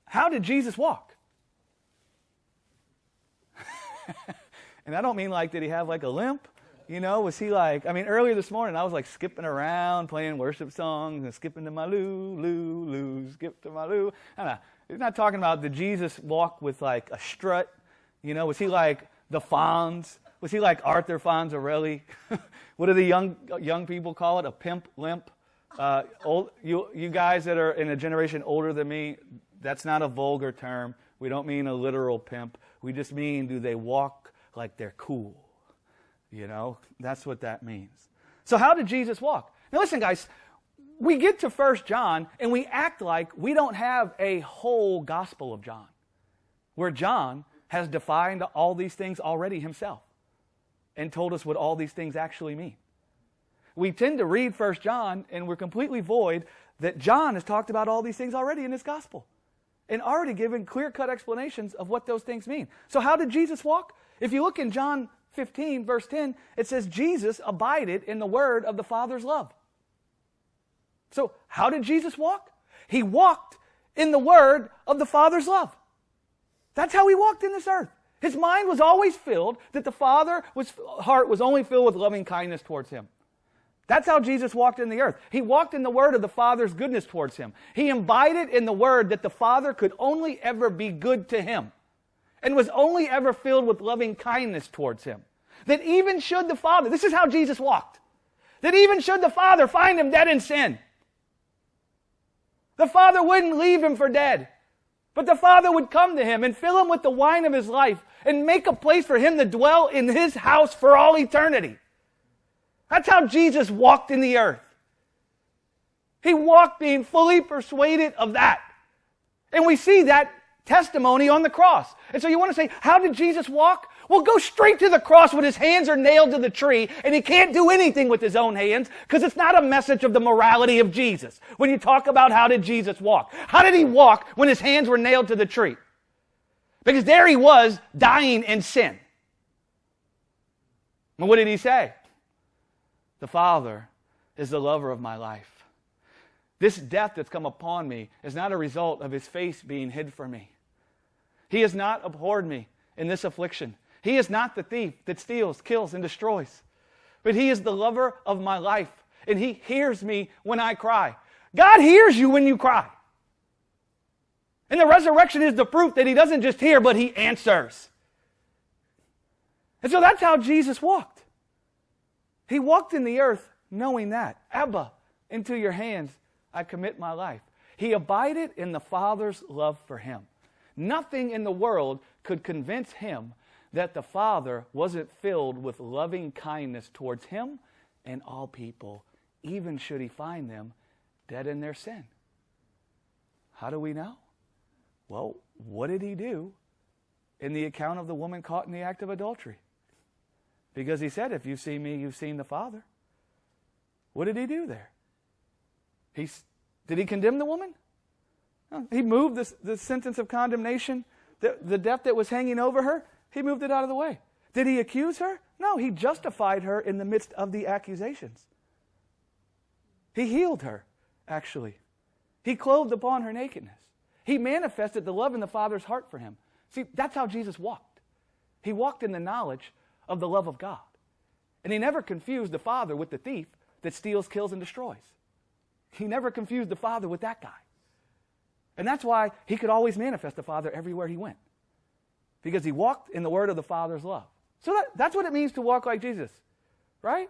how did Jesus walk? And I don't mean like, did he have like a limp? You know, was he like, I mean, earlier this morning, I was like skipping around, playing worship songs and skipping to my loo, loo, loo, skip to my loo. I don't know. He's not talking about did Jesus walk with like a strut? You know, was he like the Fonz? Was he like Arthur Fonzarelli? What do the young people call it? A pimp limp? You guys that are in a generation older than me, that's not a vulgar term. We don't mean a literal pimp. We just mean, do they walk like they're cool? You know, that's what that means. So how did Jesus walk? Now listen, guys, we get to 1 John and we act like we don't have a whole Gospel of John, where John has defined all these things already himself and told us what all these things actually mean. We tend to read 1 John and we're completely void that John has talked about all these things already in his Gospel and already given clear-cut explanations of what those things mean. So how did Jesus walk? If you look in John 15, verse 10, it says, Jesus abided in the word of the Father's love. So how did Jesus walk? He walked in the word of the Father's love. That's how he walked in this earth. His mind was always filled that the Father's heart was only filled with loving kindness towards him. That's how Jesus walked in the earth. He walked in the word of the Father's goodness towards him. He abided in the word that the Father could only ever be good to him and was only ever filled with loving kindness towards him. That even should the Father, this is how Jesus walked, that even should the Father find him dead in sin, the Father wouldn't leave him for dead, but the Father would come to him and fill him with the wine of his life and make a place for him to dwell in his house for all eternity. That's how Jesus walked in the earth. He walked being fully persuaded of that. And we see that testimony on the cross. And so you want to say, how did Jesus walk? Well, go straight to the cross when his hands are nailed to the tree and he can't do anything with his own hands because it's not a message of the morality of Jesus. When you talk about how did Jesus walk? How did he walk when his hands were nailed to the tree? Because there he was dying in sin. And what did he say? The Father is the lover of my life. This death that's come upon me is not a result of his face being hid from me. He has not abhorred me in this affliction. He is not the thief that steals, kills, and destroys. But he is the lover of my life. And he hears me when I cry. God hears you when you cry. And the resurrection is the proof that he doesn't just hear, but he answers. And so that's how Jesus walked. He walked in the earth knowing that. Abba, into your hands I commit my life. He abided in the Father's love for him. Nothing in the world could convince him that the Father wasn't filled with loving kindness towards him and all people, even should he find them dead in their sin. How do we know? Well, what did he do in the account of the woman caught in the act of adultery? Because he said, if you've seen me, you've seen the Father. What did he do there? Did he condemn the woman? No. He moved the sentence of condemnation, the death that was hanging over her. He moved it out of the way. Did he accuse her? No, he justified her in the midst of the accusations. He healed her, actually. He clothed upon her nakedness. He manifested the love in the Father's heart for him. See, that's how Jesus walked. He walked in the knowledge of the love of God. And he never confused the Father with the thief that steals, kills, and destroys. He never confused the Father with that guy. And that's why he could always manifest the Father everywhere he went. Because he walked in the word of the Father's love. So that's what it means to walk like Jesus. Right?